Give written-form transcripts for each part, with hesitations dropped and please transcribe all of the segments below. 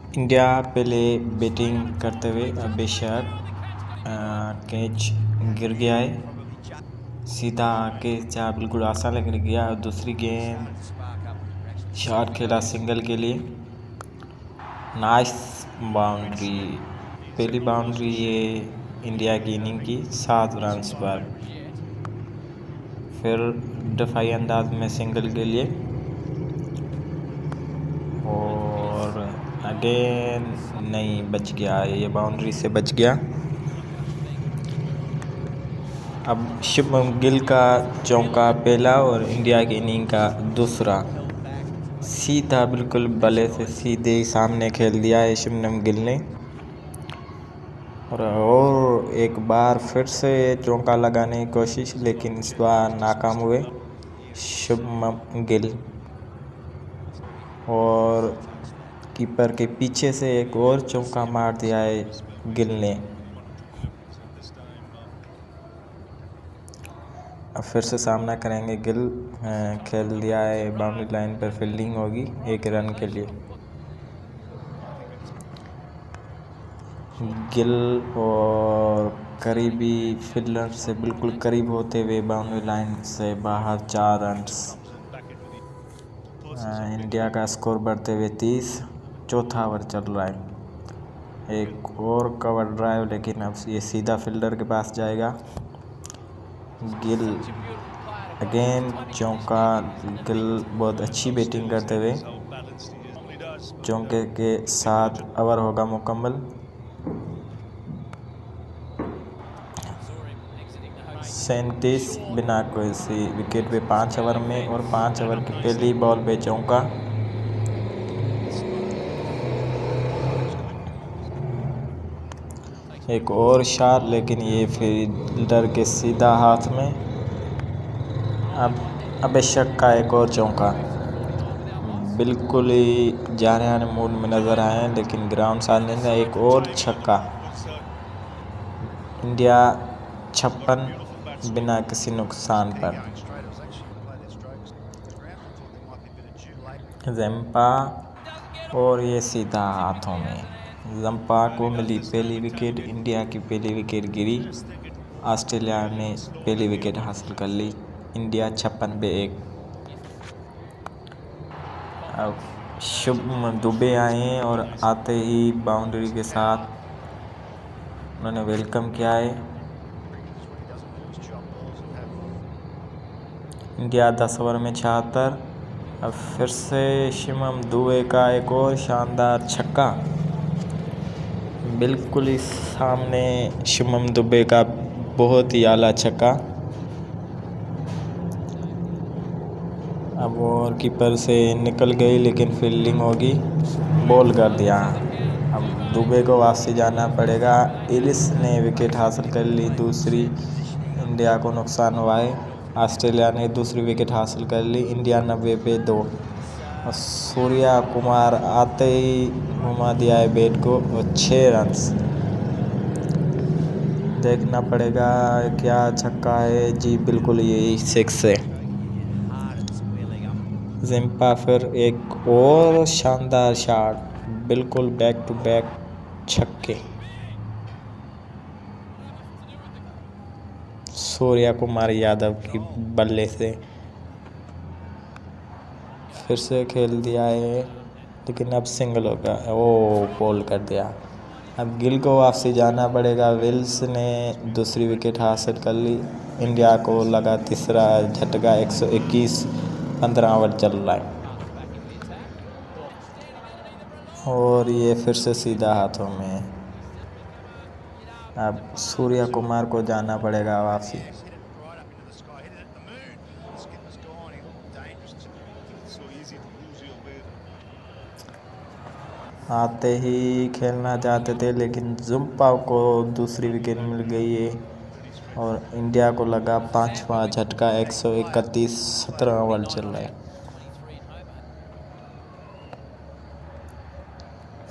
India पहले batting करते हुए बेशक कैच गिर गया है, सीधा आके चार बिल्कुल आसान लग गया। और दूसरी गेंद शॉट खेला सिंगल के लिए, नाइस बाउंड्री। पहली बाउंड्री ये इंडिया की इनिंग की 7 रन पर। फिर दफाई अंदाज में सिंगल के लिए और अगेन नहीं, बच गया, ये बाउंड्री से बच गया। अब शुभमन गिल का चौका पहला और इंडिया की इनिंग का दूसरा, सीधा बिल्कुल बल्ले से सीधे सामने खेल दिया है शुभमन गिल ने। और एक बार फिर से चौका लगाने की कोशिश, लेकिन इस बार नाकाम हुए शुभमन गिल। और कीपर के पीछे से एक और चौका मार दिया है गिल ने। अब फिर से सामना करेंगे गिल, खेल दिया है बाउंड्री लाइन पर, फील्डिंग होगी 1 रन के लिए। गिल और करीबी फील्डर से बिल्कुल करीब होते हुए बाउंड्री लाइन से बाहर 4 रन। इंडिया का स्कोर बढ़ते हुए 30, चौथा ओवर चल रहा है। एक और कवर ड्राइव, लेकिन अब ये सीधा फील्डर के पास जाएगा। गिल अगेन चौका, गिल बहुत अच्छी बैटिंग करते हुए चौके के साथ ओवर होगा मुकम्मल। 37 बिना किसी विकेट पे 5 ओवर में, और 5 ओवर की पहली बॉल पे चौका। एक और शॉट, लेकिन ये फील्डर के सीधा हाथ में। अब बेशक का एक और चौका, बिल्कुल ही जाने आने मूड में नजर आए, लेकिन ग्राउंड साधने का एक और छक्का। इंडिया 56 बिना किसी नुकसान पर। जंपा और ये सीधा हाथों में, जंपा को मिली पहली विकेट। इंडिया की पहली विकेट गिरी, ऑस्ट्रेलिया ने पहली विकेट हासिल कर ली। इंडिया 56 पे 1। अब शुभमन दुबे आए और आते ही बाउंड्री के साथ उन्होंने वेलकम किया है। इंडिया 10 ओवर में 76। अब फिर से शुभमन दुबे का एक और शानदार छक्का, बिल्कुल ही सामने शुभमन दुबे का बहुत ही आला छक्का। अब और कीपर से निकल गई, लेकिन फील्डिंग होगी, बॉल कर दिया। अब दुबे को वापसी जाना पड़ेगा। एलिस ने विकेट हासिल कर ली दूसरी, इंडिया को नुकसान हुआ है। ऑस्ट्रेलिया ने दूसरी विकेट हासिल कर ली। इंडिया 90 पे 2। और सूर्या कुमार आते ही घुमा दिया है बैट को, और 6 रन। देखना पड़ेगा क्या छक्का है जी, बिल्कुल यही 6 है। जिम्पा फिर एक और शानदार शॉट, बिल्कुल बैक टू बैक छक्के। सूर्या कुमार यादव की बल्ले से फिर से खेल दिया है, लेकिन अब सिंगल होगा। ओ बॉल कर दिया। अब गिल को वापसी जाना पड़ेगा। विल्स ने दूसरी विकेट हासिल कर ली। इंडिया को लगा तीसरा झटका। 121, 15 ओवर चल रहा है, और ये फिर से सीधा हाथों में। अब सूर्या कुमार को जाना पड़ेगा वापसी। आते ही खेलना चाहते थे, लेकिन जुम्पा को दूसरी विकेट मिल गई है, और इंडिया को लगा 5वां झटका। 131, 17 ओवर चल रहा है।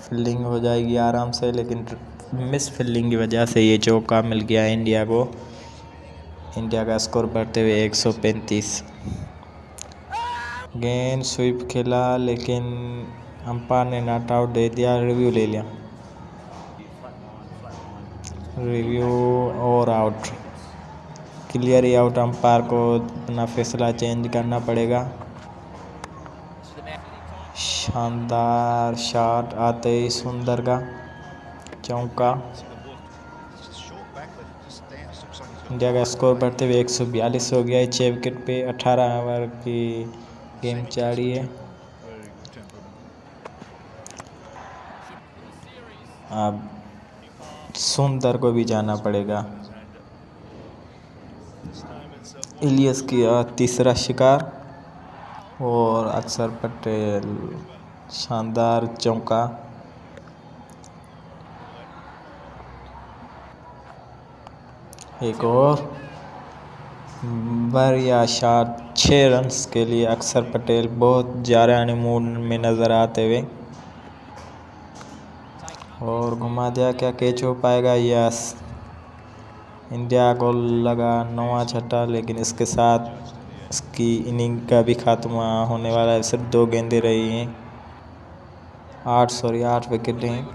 फील्डिंग हो जाएगी आराम से, लेकिन मिस फील्डिंग की वजह से ये चौका मिल गया इंडिया को। इंडिया का स्कोर बढ़ते हुए 135। गेंद स्वीप खेला, लेकिन अंपायर ने नॉट आउट दे दिया, रिव्यू ले लिया, रिव्यू और आउट, क्लियर ही आउट। अंपायर को अपना फैसला चेंज करना पड़ेगा। शानदार शॉट आते ही सुंदर का चौका। इंडिया का स्कोर बढ़ते हुए 142 हो गया है। 6 विकेट पे 18 ओवर की गेम जारी है। अब सुंदर को भी जाना पड़ेगा। इलियस किया तीसरा शिकार और अक्षर पटेल शानदार चौका। एक और बढ़िया शॉट, 6 रन्स के लिए अक्षर पटेल बहुत ज़्यादा मूड में नज़र आते हुए, और घुमा दिया, क्या कैच हो पाएगा? यस, इंडिया को लगा 9वां छक्का, लेकिन इसके साथ इसकी इनिंग का भी खात्मा होने वाला है। सिर्फ 2 गेंदें रही हैं, 8 विकेट हैं,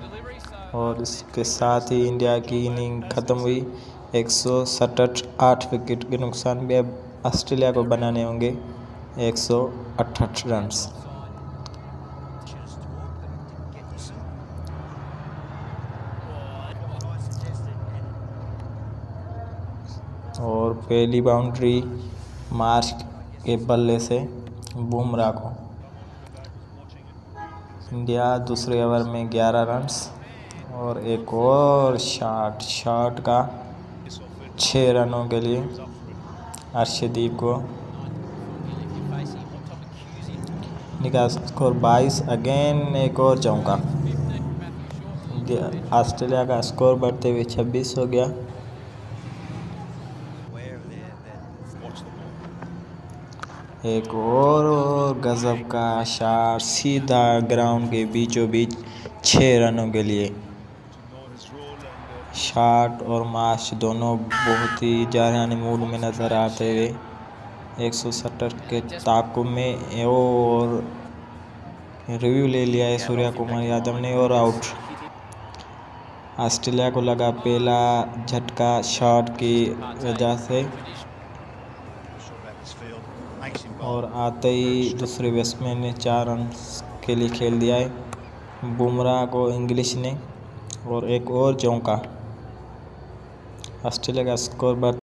और इसके साथ ही इंडिया की इनिंग ख़त्म हुई। 167 8 विकेट के नुकसान में अब ऑस्ट्रेलिया को बनाने होंगे 168 रन्स। और पहली बाउंड्री मार्श के बल्ले से बुमराह को। इंडिया दूसरे ओवर में 11 रन्स, और एक और शॉट का 6 रनों के लिए अर्शदीप को। निकाल स्कोर 22, अगेन एक और चौका। ऑस्ट्रेलिया का स्कोर बढ़ते हुए 26 हो गया। एक और गजब का शॉट सीधा ग्राउंड के बीचों बीच 6 रनों के लिए। शॉट और मार्श दोनों बहुत ही जारहानी मूड में नज़र आते हुए 170 के ताकुब में, और रिव्यू ले लिया है सूर्या कुमार यादव ने, और आउट। ऑस्ट्रेलिया को लगा पहला झटका शॉट की वजह से, और आते ही दूसरे बैट्समैन ने 4 रन के लिए खेल दिया है। बुमराह को इंग्लिश ने, और एक और चौका। ऑस्ट्रेलिया का स्कोर